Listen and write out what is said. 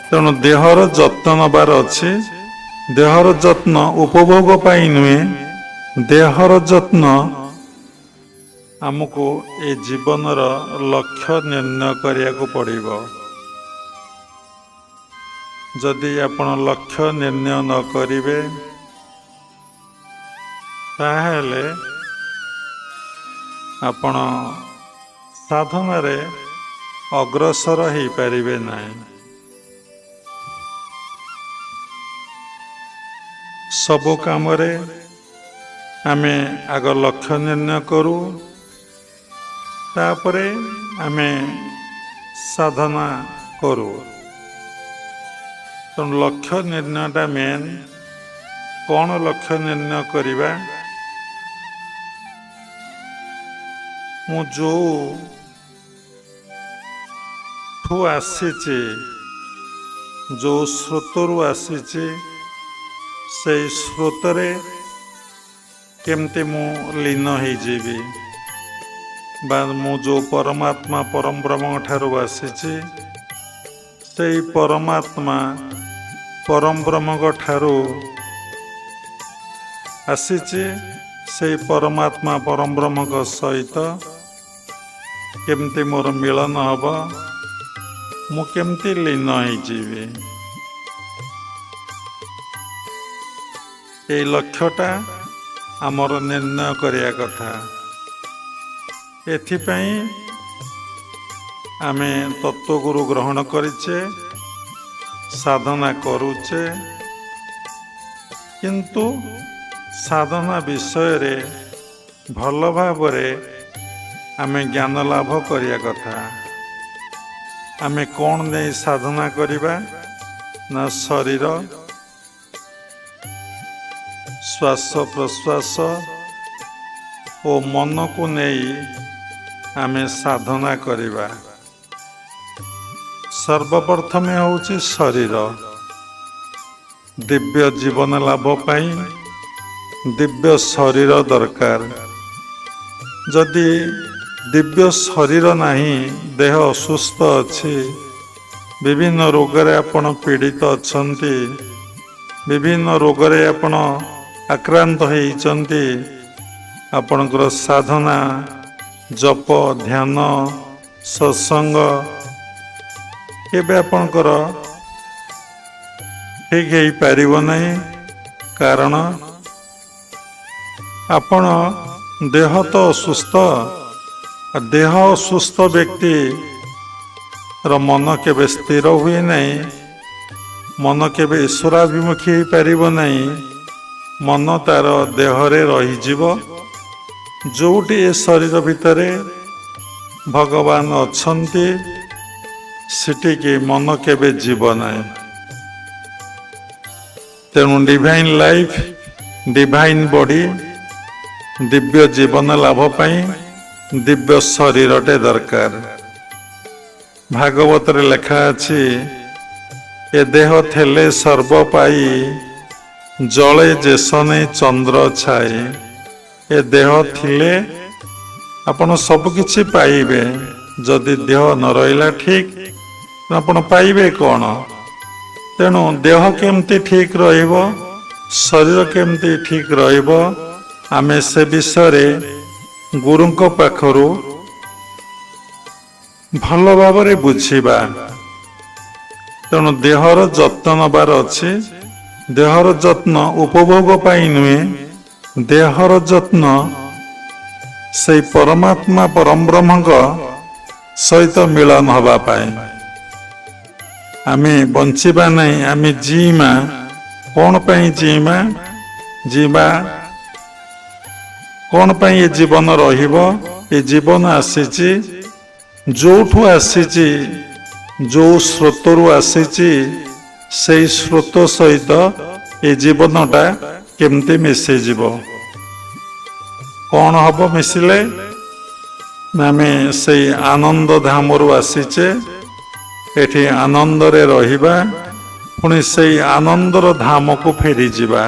ତେଣୁ ଦେହର ଯତ୍ନ ନେବାର ଅଛି। ଦେହର ଯତ୍ନ ଉପଭୋଗ ପାଇଁ ନୁହେଁ, ଦେହର ଯତ୍ନ ଆମକୁ ଏ ଜୀବନର ଲକ୍ଷ୍ୟ ନିର୍ଣ୍ଣୟ କରିବାକୁ ପଡ଼ିବ। ଯଦି ଆପଣ ଲକ୍ଷ୍ୟ ନିର୍ଣ୍ଣୟ ନ କରିବେ ତାହେଲେ ଆପଣ ସାଧନାରେ ଅଗ୍ରସର ହେଇପାରିବେ ନାହିଁ। ସବୁ କାମରେ ଆମେ ଆଗ ଲକ୍ଷ୍ୟ ନିର୍ଣ୍ଣୟ କରୁ, ତାପରେ ଆମେ ସାଧନା କରୁ। ତେଣୁ ଲକ୍ଷ୍ୟ ନିର୍ଣ୍ଣୟଟା ମେନ୍। କ'ଣ ଲକ୍ଷ୍ୟ ନିର୍ଣ୍ଣୟ କରିବା? ମୁଁ ଯୋଉଠୁ ଆସିଛି, ଯୋଉ ସ୍ରୋତରୁ ଆସିଛି, ସେଇ ସ୍ରୋତରେ କେମିତି ମୁଁ ଲୀନ ହେଇଯିବି, ବା ମୁଁ ଯୋଉ ପରମାତ୍ମା ପରମ ବ୍ରହ୍ମ ଠାରୁ ଆସିଛି, ସେଇ ପରମାତ୍ମା ପରମ ବ୍ରହ୍ମଙ୍କ ଠାରୁ ଆସିଛି, ସେଇ ପରମାତ୍ମା ପରମ ବ୍ରହ୍ମଙ୍କ ସହିତ କେମିତି ମୋର ମିଳନ ହବ, ମୁଁ କେମିତି ଲୀନ ହେଇଯିବି, ଏଇ ଲକ୍ଷ୍ୟଟା ଆମର ନିର୍ଣ୍ଣୟ କରିବା କଥା। ଏଥିପାଇଁ ଆମେ ତତ୍ତ୍ୱଗୁରୁ ଗ୍ରହଣ କରିଛେ, ସାଧନା କରୁଛେ, କିନ୍ତୁ ସାଧନା ବିଷୟରେ ଭଲ ଭାବରେ ଆମେ ଜ୍ଞାନ ଲାଭ କରିବା କଥା। ଆମେ କ'ଣ ନେଇ ସାଧନା କରିବା? ନା ଶରୀର, ଶ୍ୱାସ ପ୍ରଶ୍ୱାସ ଓ ମନକୁ ନେଇ ଆମେ ସାଧନା କରିବା। ସର୍ବପ୍ରଥମେ ହେଉଛି ଶରୀର। ଦିବ୍ୟ ଜୀବନ ଲାଭ ପାଇଁ ଦିବ୍ୟ ଶରୀର ଦରକାର। ଯଦି ଦିବ୍ୟ ଶରୀର ନାହିଁ, ଦେହ ଅସୁସ୍ଥ ଅଛି, ବିଭିନ୍ନ ରୋଗରେ ଆପଣ ପୀଡ଼ିତ ଅଛନ୍ତି, ବିଭିନ୍ନ ରୋଗରେ ଆପଣ ଆକ୍ରାନ୍ତ ହେଇଛନ୍ତି, ଆପଣଙ୍କର ସାଧନା, ଜପ, ଧ୍ୟାନ, ସତ୍ସଙ୍ଗ କେବେ ଆପଣଙ୍କର ଠିକ୍ ହେଇପାରିବ ନାହିଁ। କାରଣ ଆପଣ ଦେହ ତ ଅସୁସ୍ଥ। ଦେହ ଅସୁସ୍ଥ ବ୍ୟକ୍ତିର ମନ କେବେ ସ୍ଥିର ହୁଏ ନାହିଁ, ମନ କେବେ ଈଶ୍ୱରାଭିମୁଖୀ ହେଇପାରିବ ନାହିଁ। ମନ ତାର ଦେହରେ ରହିଯିବ। ଯୋଉଠି ଏ ଶରୀର ଭିତରେ ଭଗବାନ ଅଛନ୍ତି, ସେଠିକି ମନ କେବେ ଯିବ ନାହିଁ। ତେଣୁ ଡିଭାଇନ୍ ଲାଇଫ୍, ଡିଭାଇନ୍ ବଡି, ଦିବ୍ୟ ଜୀବନ ଲାଭ ପାଇଁ ଦିବ୍ୟ ଶରୀରଟେ ଦରକାର। ଭାଗବତରେ ଲେଖା ଅଛି, ଏ ଦେହ ଥିଲେ ସର୍ବ ପାଇ, ଜଳେ ଯେସନେ ଚନ୍ଦ୍ର ଛାଇ। ଏ ଦେହ ଥିଲେ ଆପଣ ସବୁ କିଛି ପାଇବେ। ଯଦି ଦେହ ନ ରହିଲା ଠିକ୍, ଆପଣ ପାଇବେ କ'ଣ? ତେଣୁ ଦେହ କେମିତି ଠିକ୍ ରହିବ, ଶରୀର କେମିତି ଠିକ୍ ରହିବ, ଆମେ ସେ ବିଷୟରେ ଗୁରୁଙ୍କ ପାଖରୁ ଭଲ ଭାବରେ ବୁଝିବା। ତେଣୁ ଦେହର ଯତ୍ନ ନେବାର ଅଛି। ଦେହର ଯତ୍ନ ଉପଭୋଗ ପାଇଁ ନୁହେଁ, ଦେହର ଯତ୍ନ ସେଇ ପରମାତ୍ମା ପରମ ବ୍ରହ୍ମଙ୍କ ସହିତ ମିଳନ ହେବା ପାଇଁ। ଆମେ ବଞ୍ଚିବା ନାହିଁ, ଆମେ ଜୀଇମା। କ'ଣ ପାଇଁ ଜୀଇମା? ଜୀବା କ'ଣ ପାଇଁ ଏ ଜୀବନ ରହିବ? ଏ ଜୀବନ ଆସିଛି, ଯୋଉଠୁ ଆସିଛି, ଯୋଉ ସ୍ରୋତରୁ ଆସିଛି, ସେଇ ସ୍ରୋତ ସହିତ ଏ ଜୀବନଟା କେମିତି ମିଶିଯିବ? କ'ଣ ହବ ମିଶିଲେ? ଆମେ ସେଇ ଆନନ୍ଦ ଧାମରୁ ଆସିଛେ, ଏଠି ଆନନ୍ଦରେ ରହିବା, ପୁଣି ସେଇ ଆନନ୍ଦର ଧାମକୁ ଫେରିଯିବା।